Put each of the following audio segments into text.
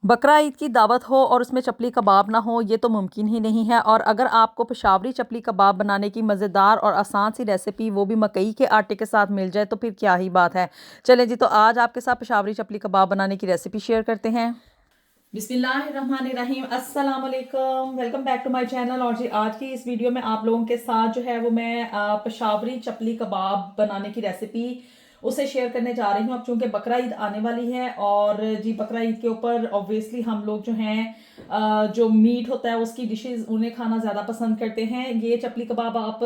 बकरा ईद की दावत हो और उसमें चपली कबाब ना हो, ये तो मुमकिन ही नहीं है। और अगर आपको पेशावरी चपली कबाब बनाने की मज़ेदार और आसान सी रेसिपी वो भी मकई के आटे के साथ मिल जाए तो फिर क्या ही बात है। चलें जी, तो आज आपके साथ पेशावरी चपली कबाब बनाने की रेसिपी शेयर करते हैं। बिस्मिल्लाहिर्रहमानिर्रहीम, अस्सलाम वालेकुम, welcome back to my channel. और जी आज की इस वीडियो में आप लोगों के साथ जो है वो मैं पेशावरी चपली कबाब बनाने की रेसिपी उसे शेयर करने जा रही हूँ। अब चूंकि बकरा ईद आने वाली है और जी बकरा ईद के ऊपर ऑब्वियसली हम लोग जो हैं जो मीट होता है उसकी डिशेस उन्हें खाना ज़्यादा पसंद करते हैं। ये चपली कबाब आप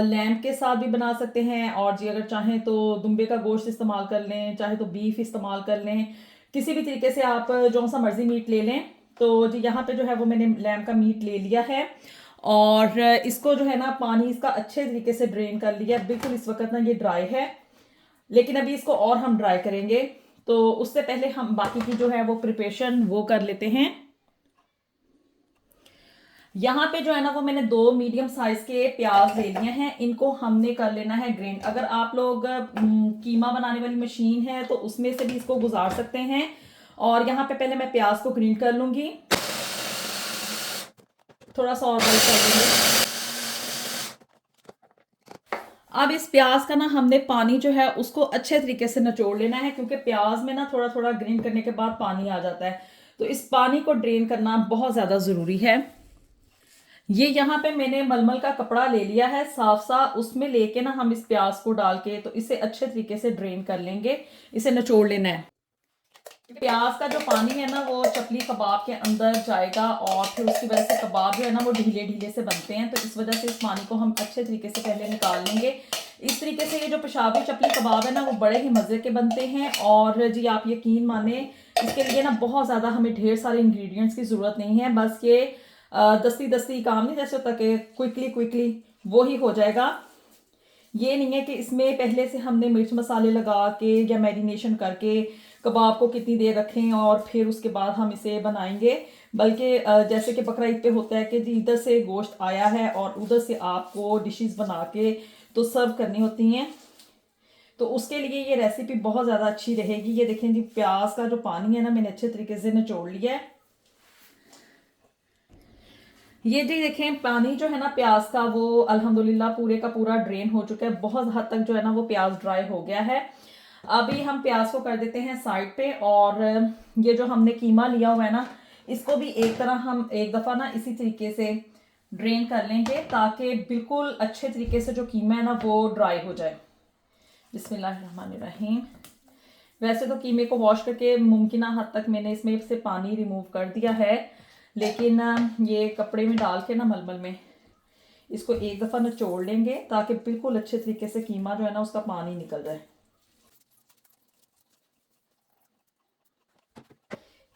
लैम्प के साथ भी बना सकते हैं और जी अगर चाहें तो दुम्बे का गोश्त इस्तेमाल कर लें, चाहे तो बीफ इस्तेमाल कर लें, किसी भी तरीके से आप जो सा मर्जी मीट ले लें। तो जी यहाँ पे जो है वो मैंने लैम्प का मीट ले लिया है और इसको जो है ना पानी इसका अच्छे तरीके से ड्रेन कर लिया। बिल्कुल इस वक्त ना ये ड्राई है, लेकिन अभी इसको और हम ड्राई करेंगे। तो उससे पहले हम बाकी की जो है वो प्रिपरेशन वो कर लेते हैं। यहाँ पे जो है ना वो मैंने 2 मीडियम साइज के प्याज ले लिए हैं, इनको हमने कर लेना है ग्राइंड। अगर आप लोग कीमा बनाने वाली मशीन है तो उसमें से भी इसको गुजार सकते हैं। और यहाँ पे पहले मैं प्याज को ग्राइंड कर लूंगी, थोड़ा सा और बॉइल कर लूंगी। अब इस प्याज का ना हमने पानी जो है उसको अच्छे तरीके से निचोड़ लेना है, क्योंकि प्याज में ना थोड़ा थोड़ा ग्राइंड करने के बाद पानी आ जाता है। तो इस पानी को ड्रेन करना बहुत ज्यादा जरूरी है। ये यहाँ पे मैंने मलमल का कपड़ा ले लिया है साफ सा, उसमें लेके ना हम इस प्याज को डाल के तो इसे अच्छे तरीके से ड्रेन कर लेंगे, इसे निचोड़ लेना है। प्याज का जो पानी है ना वो चपली कबाब के अंदर जाएगा और फिर उसकी वजह से कबाब जो है ना वो ढीले ढीले से बनते हैं। तो इस वजह से इस पानी को हम अच्छे तरीके से पहले निकाल लेंगे। इस तरीके से ये जो पेशावरी चपली कबाब है ना वो बड़े ही मज़े के बनते हैं। और जी आप यकीन माने इसके लिए ना बहुत ज़्यादा हमें ढेर सारे इंग्रेडिएंट्स की ज़रूरत नहीं है। बस ये दस्ती दस्ती काम नहीं जैसे होता कि क्विकली क्विकली वो ही हो जाएगा। ये नहीं है कि इसमें पहले से हमने मिर्च मसाले लगा के या मैरिनेशन करके कबाब को कितनी देर रखें और फिर उसके बाद हम इसे बनाएंगे। बल्कि जैसे कि बकरा ईद पे होता है कि जी इधर से गोश्त आया है और उधर से आपको डिशेस बना के तो सर्व करनी होती हैं। तो उसके लिए ये रेसिपी बहुत ज़्यादा अच्छी रहेगी। ये देखें जी प्याज का जो पानी है ना मैंने अच्छे तरीके से निचोड़ लिया है। ये जी देखें पानी जो है ना प्याज का वो अल्हम्दुलिल्लाह पूरे का पूरा ड्रेन हो चुका है। बहुत हद तक जो है ना वो प्याज ड्राई हो गया है। अभी हम प्याज को कर देते हैं साइड पे और ये जो हमने कीमा लिया हुआ है ना इसको भी एक तरह हम एक दफ़ा ना इसी तरीके से ड्रेन कर लेंगे ताकि बिल्कुल अच्छे तरीके से जो कीमा है ना वो ड्राई हो जाए। बिस्मिल्लाहिर्रहमानिर्रहीम। वैसे तो कीमे को वॉश करके मुमकिन हद तक मैंने इसमें से पानी रिमूव कर दिया है, लेकिन ये कपड़े में डाल के ना मलमल में इसको एक दफ़ा निचोड़ लेंगे ताकि बिल्कुल अच्छे तरीके से कीमा जो है ना उसका पानी निकल जाए।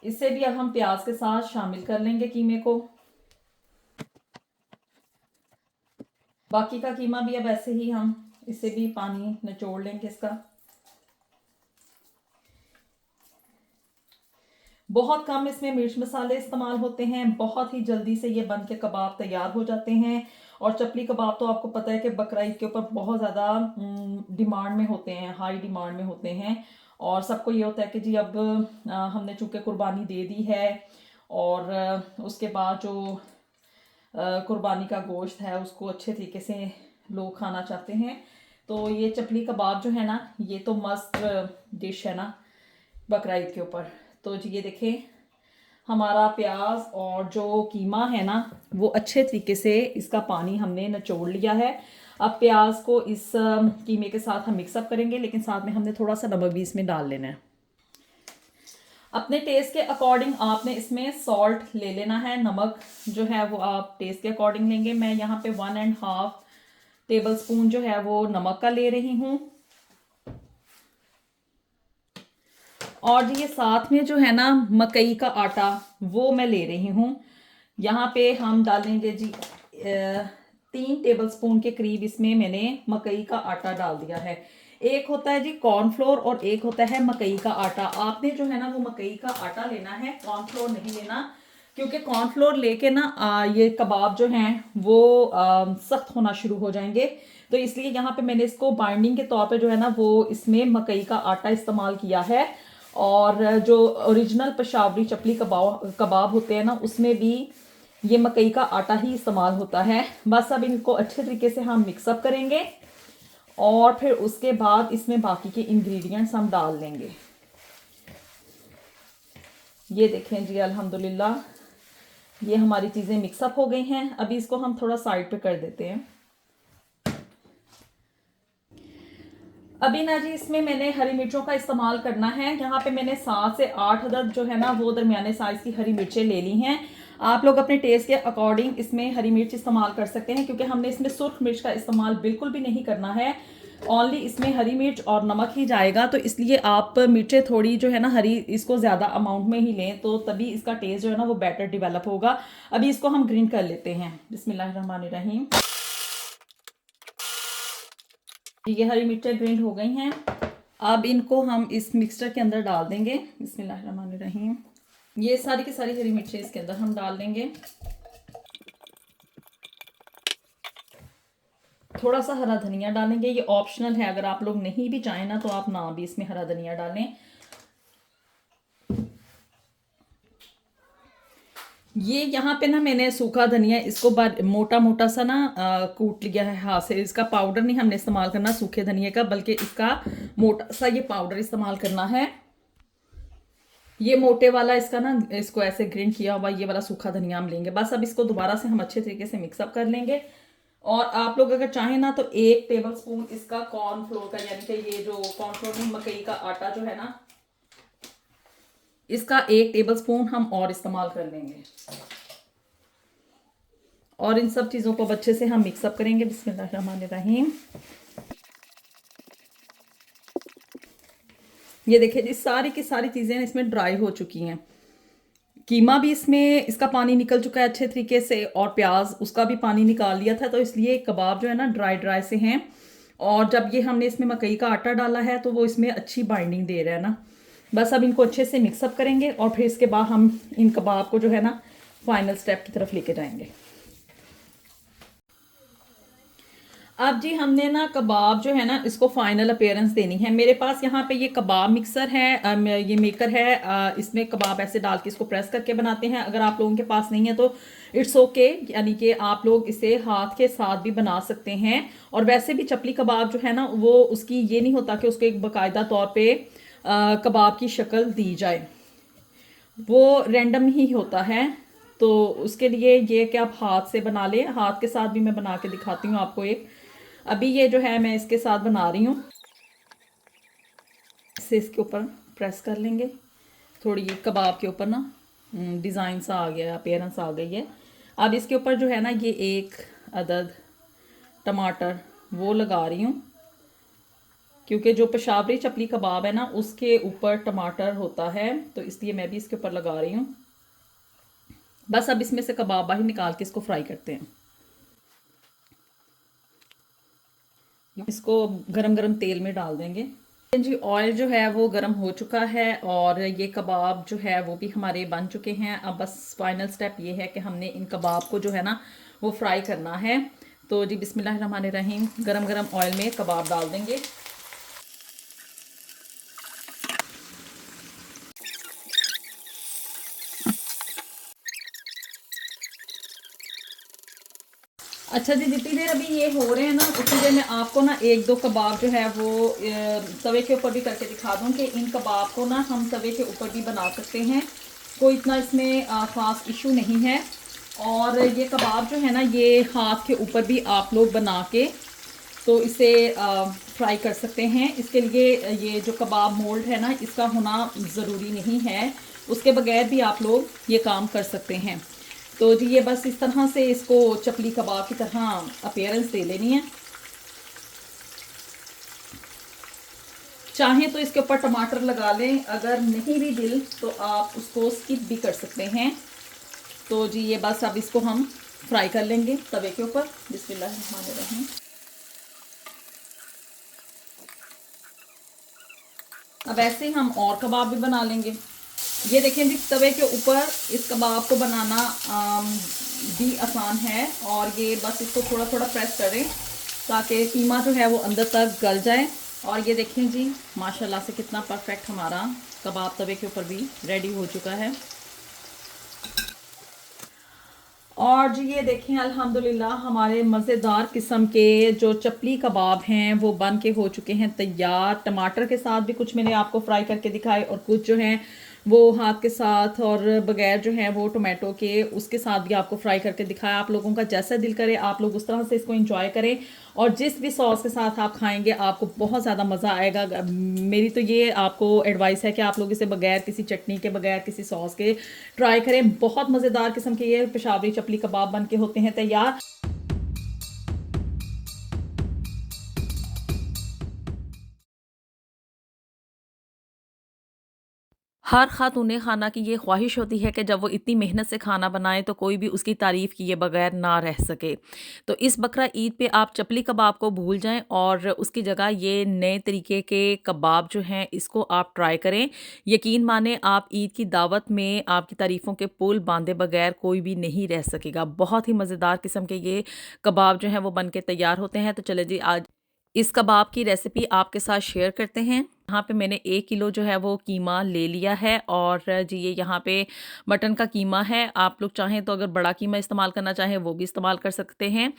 इससे भी अब हम प्याज के साथ शामिल कर लेंगे कीमे को। बाकी का कीमा भी अब ऐसे ही हम इससे भी पानी निचोड़ लेंगे इसका। बहुत कम इसमें मिर्च मसाले इस्तेमाल होते हैं, बहुत ही जल्दी से ये बन के कबाब तैयार हो जाते हैं। और चपली कबाब तो आपको पता है कि बकरा ईद के ऊपर बहुत ज़्यादा डिमांड में होते हैं, हाई डिमांड में होते हैं। और सबको ये होता है कि जी अब हमने चूँकि कुर्बानी दे दी है और उसके बाद जो कुर्बानी का गोश्त है उसको अच्छे तरीके से लोग खाना चाहते हैं। तो ये चपली कबाब जो है ना ये तो मस्त डिश है ना बकरा ईद के ऊपर। तो जी ये देखें हमारा प्याज और जो कीमा है ना वो अच्छे तरीके से इसका पानी हमने निचोड़ लिया है। अब प्याज को इस कीमे के साथ हम मिक्सअप करेंगे, लेकिन साथ में हमने थोड़ा सा नमक भी इसमें डाल लेना है। अपने टेस्ट के अकॉर्डिंग आपने इसमें सॉल्ट ले लेना है। नमक जो है वो आप टेस्ट के अकॉर्डिंग लेंगे। मैं यहाँ पे 1.5 टेबल स्पून जो है वो नमक का ले रही हूँ। और ये साथ में जो है ना मकई का आटा वो मैं ले रही हूँ। यहाँ पे हम डालेंगे जी 3 टेबल स्पून के करीब इसमें मैंने मकई का आटा डाल दिया है। एक होता है जी कॉर्नफ्लोर और एक होता है मकई का आटा। आपने जो है ना वो मकई का आटा लेना है, कॉर्नफ्लोर नहीं लेना, क्योंकि कॉर्नफ्लोर लेके ना ये कबाब जो हैं वो सख्त होना शुरू हो जाएंगे। तो इसलिए यहाँ पे मैंने इसको बाइंडिंग के तौर पे जो है ना वो इसमें मकई का आटा इस्तेमाल किया है। और जो ओरिजिनल पेशावरी चपली कबाब होते हैं ना, उसमें भी ये मकई का आटा ही इस्तेमाल होता है। बस अब इनको अच्छे तरीके से हम मिक्सअप करेंगे और फिर उसके बाद इसमें बाकी के इंग्रेडिएंट्स हम डाल लेंगे। ये देखें जी, अल्हम्दुलिल्लाह ये हमारी चीज़ें मिक्सअप हो गई हैं। अभी इसको हम थोड़ा साइड पे कर देते हैं। अभी ना जी इसमें मैंने हरी मिर्चों का इस्तेमाल करना है। यहाँ पे मैंने 7 से 8 अदद जो है ना वो दरमियाने साइज की हरी मिर्चें ले ली हैं। आप लोग अपने टेस्ट के अकॉर्डिंग इसमें हरी मिर्च इस्तेमाल कर सकते हैं, क्योंकि हमने इसमें सुर्ख मिर्च का इस्तेमाल बिल्कुल भी नहीं करना है। ओनली इसमें हरी मिर्च और नमक ही जाएगा, तो इसलिए आप मिर्चें थोड़ी जो है ना हरी इसको ज़्यादा अमाउंट में ही लें, तो तभी इसका टेस्ट जो है ना वो बेटर डिवेलप होगा। अभी इसको हम ग्रीन कर लेते हैं। बिस्मिल्लाहिर्रहमानिर्रहीम। ये हरी मिर्चें ग्राइंड हो गई हैं। अब इनको हम इस मिक्सचर के अंदर डाल देंगे। बिस्मिल्लाहिर्रहमानिर्रहीम। ये सारी की सारी हरी मिर्चें इसके अंदर हम डाल देंगे। थोड़ा सा हरा धनिया डालेंगे, ये ऑप्शनल है, अगर आप लोग नहीं भी चाहें ना तो आप ना भी इसमें हरा धनिया डालें। ये यहाँ पे ना मैंने सूखा धनिया इसको मोटा मोटा सा ना कूट लिया है हाथ से। इसका पाउडर नहीं हमने इस्तेमाल करना सूखे धनिया का, बल्कि इसका मोटा सा ये पाउडर इस्तेमाल करना है। ये मोटे वाला इसका ना इसको ऐसे ग्राइंड किया हुआ ये वाला सूखा धनिया हम लेंगे। बस अब इसको दोबारा से हम अच्छे तरीके से मिक्सअप कर लेंगे। और आप लोग अगर चाहें ना तो 1 टेबल स्पून इसका कॉर्नफ्लोर का, यानी कि ये जो कॉर्नफ्लोर में मकई का आटा जो है ना, इसका 1 टेबल स्पून हम और इस्तेमाल कर लेंगे। और इन सब चीज़ों को अच्छे से हम मिक्सअप करेंगे। बिस्मिल्लाहिर्रहमानिर्रहीम। ये देखिए जी सारी की सारी चीज़ें इसमें ड्राई हो चुकी हैं। कीमा भी इसमें इसका पानी निकल चुका है अच्छे तरीके से, और प्याज उसका भी पानी निकाल लिया था, तो इसलिए कबाब जो है ना ड्राई ड्राई से हैं। और जब ये हमने इसमें मकई का आटा डाला है तो वो इसमें अच्छी बाइंडिंग दे रहा है ना। बस अब इनको अच्छे से मिक्सअप करेंगे और फिर इसके बाद हम इन कबाब को जो है ना फाइनल स्टेप की तरफ लेके जाएंगे। अब जी हमने ना कबाब जो है ना इसको फाइनल अपीयरेंस देनी है। मेरे पास यहाँ पे ये कबाब मिक्सर है, ये मेकर है, इसमें कबाब ऐसे डाल के इसको प्रेस करके बनाते हैं। अगर आप लोगों के पास नहीं है तो इट्स ओके, यानी कि आप लोग इसे हाथ के साथ भी बना सकते हैं। और वैसे भी चपली कबाब जो है ना वो उसकी ये नहीं होता कि उसको एक बाकायदा तौर पे कबाब की शक्ल दी जाए, वो रैंडम ही होता है। तो उसके लिए ये कि आप हाथ से बना लें। हाथ के साथ भी मैं बना के दिखाती हूँ आपको एक। अभी ये जो है मैं इसके साथ बना रही हूँ। इसे इसके ऊपर प्रेस कर लेंगे। थोड़ी ये कबाब के ऊपर ना डिज़ाइन सा आ गया, अपीयरेंस आ गई है। अब इसके ऊपर जो है ना ये 1 अदद टमाटर वो लगा रही हूँ, क्योंकि जो पेशावरी चपली कबाब है ना उसके ऊपर टमाटर होता है, तो इसलिए मैं भी इसके ऊपर लगा रही हूँ। बस अब इसमें से कबाब बाहर निकाल के इसको फ्राई करते हैं। इसको गरम गरम तेल में डाल देंगे जी। ऑयल जो है वो गरम हो चुका है और ये कबाब जो है वो भी हमारे बन चुके हैं। अब बस फाइनल स्टेप ये है कि हमने इन कबाब को जो है ना वो फ्राई करना है। तो जी बिस्मिल्लाहिर्रहमानिर्रहीम, गरम गरम ऑयल में कबाब डाल देंगे। अच्छा जी, जितनी देर अभी ये हो रहे हैं ना उतनी देर में आपको ना 1-2 कबाब जो है वो तवे के ऊपर भी करके दिखा दूँ कि इन कबाब को ना हम तवे के ऊपर भी बना सकते हैं, कोई इतना इसमें ख़ास इशू नहीं है। और ये कबाब जो है ना ये हाथ के ऊपर भी आप लोग बना के तो इसे फ्राई कर सकते हैं। इसके लिए ये जो कबाब मोल्ड है ना इसका होना ज़रूरी नहीं है, उसके बगैर भी आप लोग ये काम कर सकते हैं। तो जी ये बस इस तरह से इसको चपली कबाब की तरह अपीयरेंस दे लेनी है। चाहें तो इसके ऊपर टमाटर लगा लें, अगर नहीं भी दिल तो आप उसको स्किप भी कर सकते हैं। तो जी ये बस अब इसको हम फ्राई कर लेंगे तवे के ऊपर। बिस्मिल्लाहिर्रहमानिर्रहीम। अब ऐसे ही हम और कबाब भी बना लेंगे। ये देखें जी तवे के ऊपर इस कबाब को बनाना भी आसान है, और ये बस इसको थोड़ा थोड़ा प्रेस करें ताकि कीमा जो है वो अंदर तक गल जाए। और ये देखें जी, माशाल्लाह से कितना परफेक्ट हमारा कबाब तवे के ऊपर भी रेडी हो चुका है। और जी ये देखें अल्हम्दुलिल्लाह हमारे मज़ेदार किस्म के जो चपली कबाब हैं वो बन के हो चुके हैं तैयार। टमाटर के साथ भी कुछ मैंने आपको फ्राई करके दिखाए और कुछ जो हैं वो हाथ के साथ और बगैर जो है वो टोमेटो के उसके साथ भी आपको फ्राई करके दिखाया। आप लोगों का जैसा दिल करे आप लोग उस तरह से इसको एंजॉय करें और जिस भी सॉस के साथ आप खाएंगे आपको बहुत ज़्यादा मज़ा आएगा। मेरी तो ये आपको एडवाइस है कि आप लोग इसे बगैर किसी चटनी के बगैर किसी सॉस के ट्राई करें। बहुत मज़ेदार किस्म के ये पेशावरी चपली कबाब बन के होते हैं तैयार। हर ख़ातून खाना की ये ख्वाहिश होती है कि जब वो इतनी मेहनत से खाना बनाए तो कोई भी उसकी तारीफ़ किए बगैर ना रह सके। तो इस बकरा ईद पे आप चपली कबाब को भूल जाएं और उसकी जगह ये नए तरीके के कबाब जो हैं इसको आप ट्राई करें। यकीन माने आप ईद की दावत में आपकी तारीफ़ों के पुल बांधे बगैर कोई भी नहीं रह सकेगा। बहुत ही मज़ेदार किस्म के ये कबाब जो हैं वो बन के तैयार होते हैं। तो चले जी आज इस कबाब की रेसिपी आपके साथ शेयर करते हैं। यहाँ पे मैंने 1 किलो जो है वो कीमा ले लिया है और जी ये यहाँ पे मटन का कीमा है। आप लोग चाहें तो अगर बड़ा कीमा इस्तेमाल करना चाहें वो भी इस्तेमाल कर सकते हैं।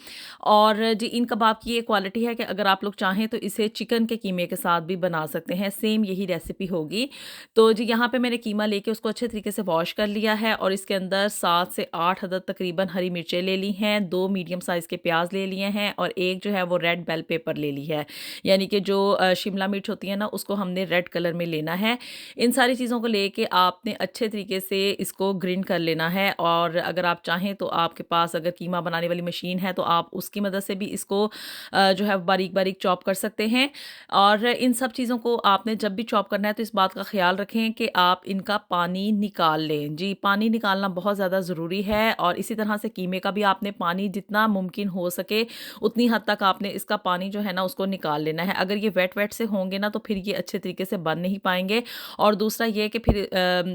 और जी इन कबाब की ये क्वालिटी है कि अगर आप लोग चाहें तो इसे चिकन के कीमे के साथ भी बना सकते हैं। सेम यही रेसिपी होगी। तो जी यहाँ पे मैंने कीमा लेके उसको अच्छे तरीके से वॉश कर लिया है और इसके अंदर 7 से 8 अदद तकरीबन हरी मिर्चें ले ली हैं, 2 मीडियम साइज़ के प्याज ले लिए हैं और एक जो है वो रेड बेल पेपर ले ली है। यानी कि जो शिमला मिर्च होती है ना उसको हमने रेड कलर में लेना है। इन सारी चीज़ों को लेके आपने अच्छे तरीके से इसको ग्राइंड कर लेना है और अगर आप चाहें तो आपके पास अगर कीमा बनाने वाली मशीन है तो आप उसकी मदद से भी इसको जो है बारीक-बारीक चॉप कर सकते हैं। और इन सब चीज़ों को आपने जब भी चॉप करना है तो इस बात का ख़्याल रखें कि आप इनका पानी निकाल लें। जी, पानी निकालना बहुत ज़्यादा ज़रूरी है और इसी तरह से कीमे का भी आपने पानी जितना मुमकिन हो सके उतनी हद तक आपने इसका पानी जो है ना उसको निकाल लेना है। अगर ये वेट से होंगे ना तो फिर ये अच्छे तरीके से बन नहीं पाएँगे और दूसरा ये कि फिर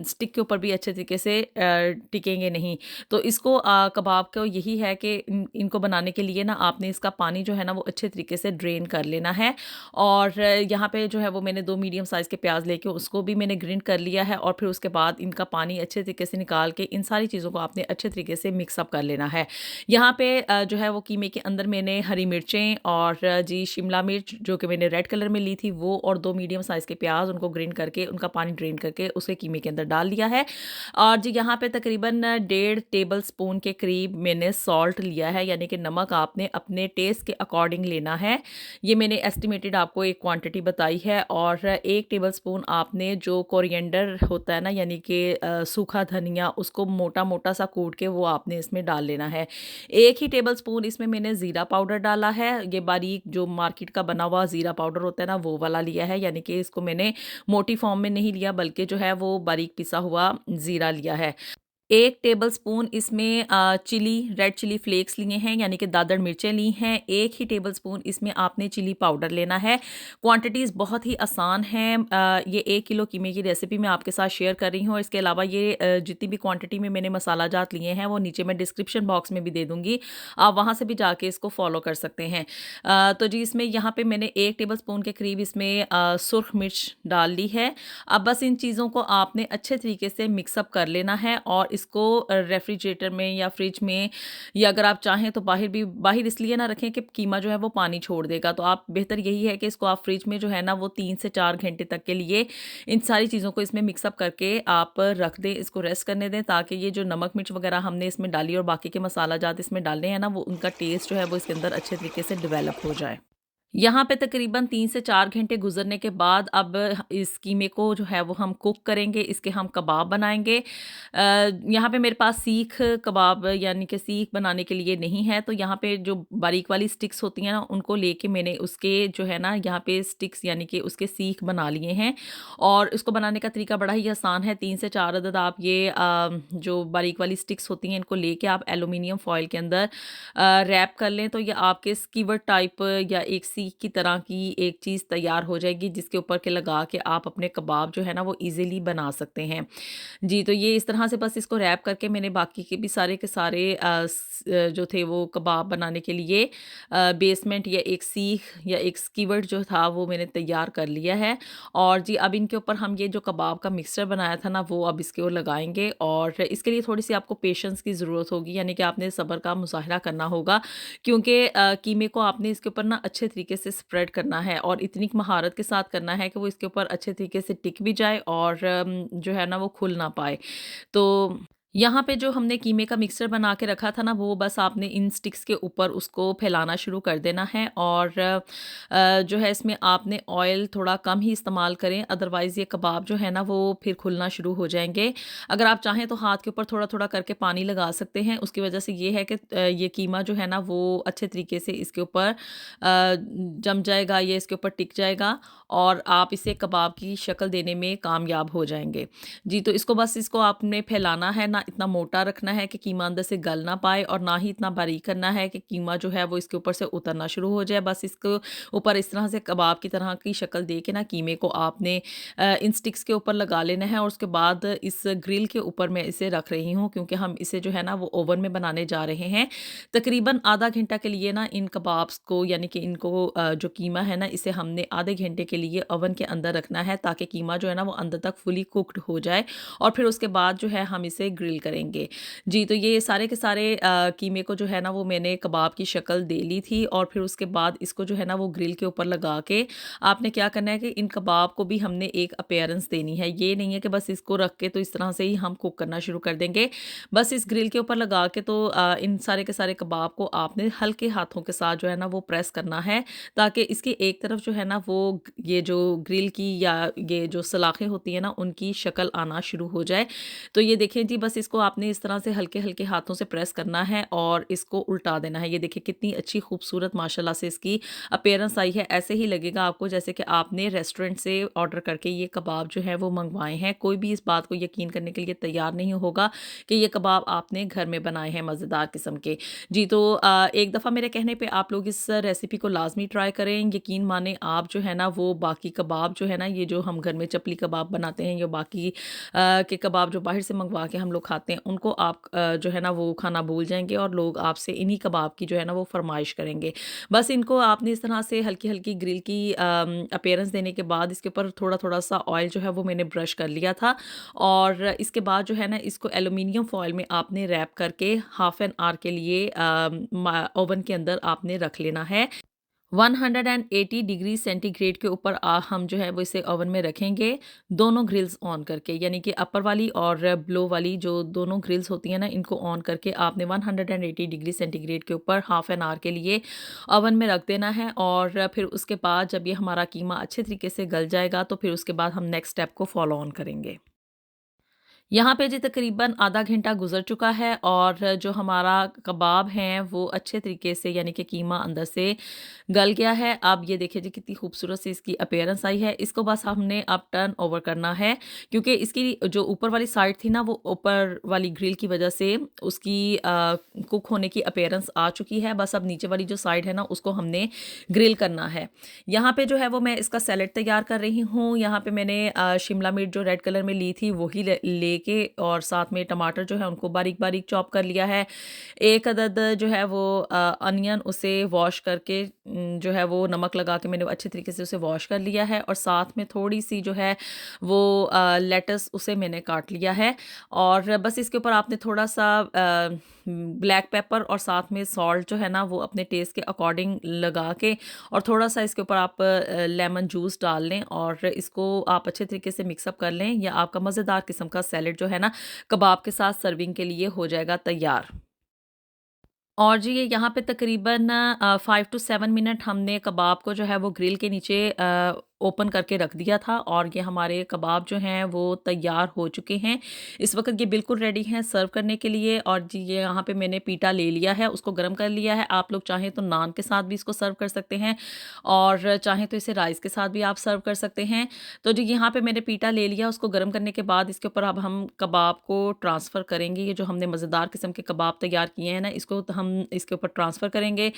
स्टिक के ऊपर भी अच्छे तरीके से टिकेंगे नहीं। तो इसको कबाब को यही है कि इनको बनाने के लिए ना आपने इसका पानी जो है ना वो अच्छे तरीके से ड्रेन कर लेना है। और यहाँ पे जो है वो मैंने 2 मीडियम साइज़ के प्याज लेके उसको भी मैंने ग्राइंड कर लिया है और फिर उसके बाद इनका पानी अच्छे तरीके से निकाल के इन सारी चीज़ों को आपने अच्छे तरीके से मिक्स अप कर लेना है। यहाँ पे जो है वो कीमे के अंदर मैंने हरी मिर्चें और जी शिमला मिर्च जो कि मैंने रेड कलर में ली थी वो और 2 मीडियम साइज़ के प्याज उनको ग्राइंड करके उनका पानी ड्रेन करके उसे कीमे के अंदर डाल दिया है। और जी यहाँ पे तकरीबन 1.5 टेबल स्पून के करीब मैंने सॉल्ट लिया है, यानी कि नमक आपने अपने टेस्ट के अकॉर्डिंग लेना है। ये मैंने एस्टिमेटेड आपको एक क्वांटिटी बताई है। और 1 टेबल स्पून आपने जो कोरिएंडर होता है ना यानी कि सूखा धनिया उसको मोटा मोटा सा कूट के वो आपने इसमें डाल लेना है। 1 ही टेबल स्पून इसमें मैंने ज़ीरा पाउडर डाला है। ये बारीक जो मार्केट का बना हुआ ज़ीरा पाउडर होता है ना वो वाला लिया है, यानी कि इसको मैंने मोटी फॉर्म में नहीं लिया बल्कि जो है वो बारीक पिसा हुआ ज़ीरा लिया है। 1 टेबलस्पून इसमें रेड चिली फ्लेक्स लिए हैं, यानी कि दादड़ मिर्चें ली हैं। 1 ही टेबलस्पून इसमें आपने चिली पाउडर लेना है। क्वांटिटीज़ बहुत ही आसान हैं। ये 1 किलो कीमे की रेसिपी मैं आपके साथ शेयर कर रही हूँ और इसके अलावा ये जितनी भी क्वांटिटी में मैंने मसाला जात लिए हैं वो नीचे मैं डिस्क्रिप्शन बॉक्स में भी दे दूँगी। आप वहाँ से भी जाके इसको फॉलो कर सकते हैं। तो जी इसमें यहाँ पे मैंने 1 टेबलस्पून के करीब इसमें सुर्ख मिर्च डाल ली है। अब बस इन चीज़ों को आपने अच्छे तरीके से मिक्सअप कर लेना है और इसको रेफ्रिजरेटर में या फ्रिज में या अगर आप चाहें तो बाहर इसलिए ना रखें कि कीमा जो है वो पानी छोड़ देगा। तो आप बेहतर यही है कि इसको आप फ्रिज में जो है ना वो 3 से 4 घंटे तक के लिए इन सारी चीज़ों को इसमें मिक्सअप करके आप रख दें, इसको रेस्ट करने दें ताकि ये जो नमक मिर्च वगैरह हमने इसमें डाली और बाकी के मसाला जात इसमें डालने हैं ना वो उनका टेस्ट जो है वो इसके अंदर अच्छे तरीके से डेवलप हो जाए। यहाँ पे तकरीबन 3 से 4 घंटे गुज़रने के बाद अब इस कीमे को जो है वो हम कुक करेंगे, इसके हम कबाब बनाएँगे। यहाँ पे मेरे पास सीख कबाब यानी कि सीख बनाने के लिए नहीं है, तो यहाँ पे जो बारीक वाली स्टिक्स होती हैं ना उनको लेके मैंने उसके जो है ना यहाँ पे स्टिक्स यानी कि उसके सीख बना लिए हैं। और इसको बनाने का तरीका बड़ा ही आसान है। 3 से 4 अदद आप ये जो बारीक वाली स्टिक्स होती हैं इनको लेके आप एल्युमिनियम फॉइल के अंदर रैप कर लें तो ये आपके स्कीवर टाइप या एक सी सीख की तरह की एक चीज़ तैयार हो जाएगी, जिसके ऊपर के लगा के आप अपने कबाब जो है ना वो ईज़िली बना सकते हैं। जी, तो ये इस तरह से बस इसको रैप करके मैंने बाकी के भी सारे के सारे जो थे वो कबाब बनाने के लिए बेसमेंट या एक सीख या एक स्कीवर्ट जो था वो मैंने तैयार कर लिया है। और जी अब इनके ऊपर हम ये जो कबाब का मिक्सचर बनाया था ना वो अब इसके ऊपर लगाएँगे, और इसके लिए थोड़ी-सी आपको पेशेंस की ज़रूरत होगी, यानी कि आपने सब्र का मुज़ाहिरा करना होगा, क्योंकि कीमे को आपने इसके ऊपर ना अच्छे तरीके से स्प्रेड करना है और इतनी महारत के साथ करना है कि वो इसके ऊपर अच्छे तरीके से टिक भी जाए और जो है ना वो खुल ना पाए। तो यहाँ पे जो हमने कीमे का मिक्सचर बना के रखा था ना वो बस आपने इन स्टिक्स के ऊपर उसको फैलाना शुरू कर देना है, और जो है इसमें आपने ऑयल थोड़ा कम ही इस्तेमाल करें, अदरवाइज़ ये कबाब जो है ना वो फिर खुलना शुरू हो जाएँगे। अगर आप चाहें तो हाथ के ऊपर थोड़ा-थोड़ा करके पानी लगा सकते हैं, उसकी वजह से ये है कि ये कीमा जो है ना वो अच्छे तरीके से इसके ऊपर जम जाएगा, ये इसके ऊपर टिक जाएगा और आप इसे कबाब की शक्ल देने में कामयाब हो जाएँगे। जी, तो इसको बस इसको आपने फैलाना है, ना इतना मोटा रखना है कि कीमा अंदर से गल ना पाए और ना ही इतना बारीक करना है कि कीमा जो है वो इसके ऊपर से उतरना शुरू हो जाए। बस इसको ऊपर इस तरह से कबाब की तरह की शक्ल दे के ना कीमे को आपने इन स्टिक्स के ऊपर लगा लेना है, और उसके बाद इस ग्रिल के ऊपर मैं इसे रख रही हूँ, क्योंकि हम इसे जो है ना वो ओवन में बनाने जा रहे हैं। तकरीबन आधा घंटा के लिए ना इन कबाब्स को, यानी कि इनको जो कीमा है ना इसे हमने आधे घंटे के लिए ओवन के अंदर रखना है, ताकि कीमा जो है ना वो अंदर तक फुली कुक्ड हो जाए और फिर उसके बाद जो है हम इसे ग्रिल करेंगे। जी, तो ये सारे के सारे कीमे को जो है ना वो मैंने कबाब की शक्ल दे ली थी, और फिर उसके बाद इसको जो है ना वो ग्रिल के ऊपर लगा के आपने क्या करना है कि इन कबाब को भी हमने एक अपीयरेंस देनी है। ये नहीं है कि बस इसको रख के तो इस तरह से ही हम कुक करना शुरू कर देंगे। बस इस ग्रिल के ऊपर लगा के तो इन सारे के सारे कबाब को आपने हल्के हाथों के साथ जो है ना वो प्रेस करना है, ताकि इसकी एक तरफ जो है ना वो ये जो ग्रिल की या ये जो सलाखें होती है ना उनकी शक्ल आना शुरू हो जाए। तो ये देखें जी, बस इसको आपने इस तरह से हल्के-हल्के हाथों से प्रेस करना है और इसको उल्टा देना है। ये देखिए कितनी अच्छी खूबसूरत माशाल्लाह से इसकी अपीयरेंस आई है। ऐसे ही लगेगा आपको जैसे कि आपने रेस्टोरेंट से ऑर्डर करके ये कबाब जो है वो मँगवाए हैं। कोई भी इस बात को यकीन करने के लिए तैयार नहीं होगा कि ये कबाब आपने घर में बनाए हैं मज़ेदार किस्म के। जी, तो एक दफ़ा मेरे कहने पे आप लोग इस रेसिपी को लाज़मी ट्राई करें। यकीन मानें आप जो है ना वो बाकी कबाब जो है ना, ये जो हम घर में चपली कबाब बनाते हैं या बाकी के कबाब जो बाहर से मंगवा के हम लोग खाते हैं, उनको आप जो है ना वो खाना भूल जाएँगे और लोग आपसे इन्हीं कबाब की जो है ना वो फ़रमाइश करेंगे। बस इनको आपने इस तरह से हल्की-हल्की ग्रिल की अपीयरेंस देने के बाद इसके ऊपर थोड़ा-थोड़ा सा ऑयल जो है वो मैंने ब्रश कर लिया था, और इसके बाद जो है ना इसको एल्यूमीनियम फॉइल में आपने रैप करके हाफ एन आवर के लिए ओवन के अंदर आपने रख लेना है। 180 डिग्री सेंटीग्रेड के ऊपर हम जो है वो इसे ओवन में रखेंगे, दोनों ग्रिल्स ऑन करके, यानी कि अपर वाली और ब्लो वाली जो दोनों ग्रिल्स होती हैं ना इनको ऑन करके आपने 180 डिग्री सेंटीग्रेड के ऊपर हाफ एन आवर के लिए ओवन में रख देना है। और फिर उसके बाद जब ये हमारा कीमा अच्छे तरीके से गल जाएगा तो फिर उसके बाद हम नेक्स्ट स्टेप को फॉलो ऑन करेंगे। यहाँ पे जी तकरीबन आधा घंटा गुज़र चुका है और जो हमारा कबाब हैं वो अच्छे तरीके से, यानी कि कीमा अंदर से गल गया है। अब ये देखिए जी कितनी खूबसूरत सी इसकी अपीयरेंस आई है। इसको बस हमने अब टर्न ओवर करना है, क्योंकि इसकी जो ऊपर वाली साइड थी ना वो ऊपर वाली ग्रिल की वजह से उसकी कुक होने की अपीयरेंस आ चुकी है। बस अब नीचे वाली जो साइड है ना उसको हमने ग्रिल करना है। यहाँ पे जो है वो मैं इसका सैलेड तैयार कर रही हूँ। यहाँ पे मैंने शिमला मिर्च जो रेड कलर में ली थी वही लेके और साथ में टमाटर जो है उनको बारीक-बारीक चॉप कर लिया है। एक अदद जो है वो अनियन उसे वॉश करके जो है वो नमक लगा के मैंने अच्छे तरीके से उसे वॉश कर लिया है, और साथ में थोड़ी-सी जो है वो लेटस उसे मैंने काट लिया है। और बस इसके ऊपर आपने थोड़ा-सा ब्लैक पेपर और साथ में सॉल्ट जो है ना वो अपने टेस्ट के अकॉर्डिंग लगा के, और थोड़ा-सा इसके ऊपर आप लेमन जूस डाल लें और इसको आप अच्छे तरीके से मिक्स अप कर लें, या आपका मज़ेदार किस्म का सैलेड जो है ना कबाब के साथ सर्विंग के लिए हो जाएगा तैयार। और जी ये यहाँ पे तकरीबन 5 टू 7 मिनट हमने कबाब को जो है वो ग्रिल के नीचे ओपन करके रख दिया था और ये हमारे कबाब जो हैं वो तैयार हो चुके हैं। इस वक़्त ये बिल्कुल रेडी हैं सर्व करने के लिए। और जी ये यहाँ पे मैंने पीटा ले लिया है, उसको गर्म कर लिया है। आप लोग चाहें तो नान के साथ भी इसको सर्व कर सकते हैं और चाहें तो इसे राइस के साथ भी आप सर्व कर सकते हैं। तो जी यहाँ पे मैंने पीटा ले लिया, उसको गर्म करने के बाद इसके ऊपर अब हम कबाब को ट्रांसफ़र करेंगे। ये जो हमने मज़ेदार किस्म के कबाब तैयार किए हैं ना, इसको तो हम इसके ऊपर ट्रांसफ़र करेंगे।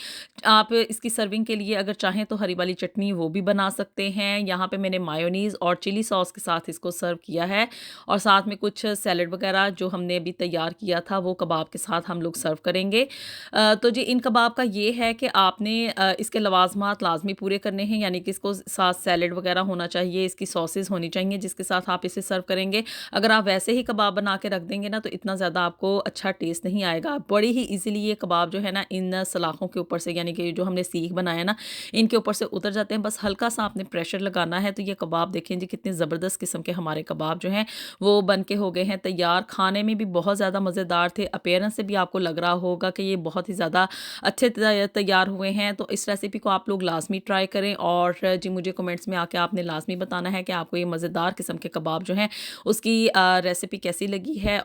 आप इसकी सर्विंग के लिए अगर चाहें तो हरी वाली चटनी वो भी बना सकते हैं। यहाँ पे मैंने मायोनीज़ और चिली सॉस के साथ इसको सर्व किया है और साथ में कुछ सैलेड वगैरह जो हमने अभी तैयार किया था वो कबाब के साथ हम लोग सर्व करेंगे। तो जी इन कबाब का ये है कि आपने इसके लवाज़मात लाज़मी पूरे करने हैं, यानी कि इसको साथ सैलेड वगैरह होना चाहिए, इसकी सॉसेज़ होनी चाहिए जिसके साथ आप इसे सर्व करेंगे। अगर आप वैसे ही कबाब बना के रख देंगे ना तो इतना ज़्यादा आपको अच्छा टेस्ट नहीं आएगा। बड़ी ही ईज़िली ये कबाब जो है ना इन सलाख़ों के ऊपर से, यानी कि जो हमने सीख बनाया ना, इनके ऊपर से उतर जाते हैं। बस हल्का-सा आपने प्रेशर लगाना है तो ये कबाब देखें जी कितने ज़बरदस्त किस्म के हमारे कबाब जो हैं वो बन के हो गए हैं तैयार। खाने में भी बहुत ज़्यादा मज़ेदार थे, अपीयरेंस से भी आपको लग रहा होगा कि ये बहुत ही ज़्यादा अच्छे तैयार हुए हैं। तो इस रेसिपी को आप लोग लाज़मी ट्राई करें और जी मुझे कमेंट्स में आके आपने लाज़मी बताना है कि आपको ये मज़ेदार किस्म के कबाब जो हैं उसकी रेसिपी कैसी लगी है।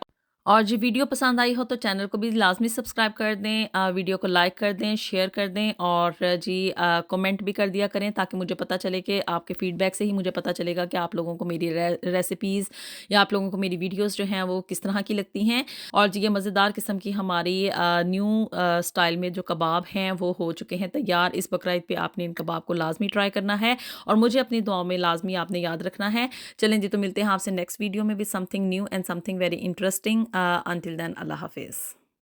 और जी वीडियो पसंद आई हो तो चैनल को भी लाज़मी सब्सक्राइब कर दें, वीडियो को लाइक कर दें, शेयर कर दें और जी कमेंट भी कर दिया करें ताकि मुझे पता चले कि आपके फीडबैक से ही मुझे पता चलेगा कि आप लोगों को मेरी रेसिपीज़ या आप लोगों को मेरी वीडियोस जो हैं वो किस तरह की लगती हैं। और जी ये मज़ेदार किस्म की हमारी न्यू स्टाइल में जो कबाब हैं वो हो चुके हैं तैयार। इस बकरीद पे आपने इन कबाब को लाज़मी ट्राई करना है और मुझे अपनी दुआओं में लाज़मी आपने याद रखना है। चलें जी तो मिलते हैं आपसे नेक्स्ट वीडियो में with something new and something very interesting. Until then, Allah Hafiz.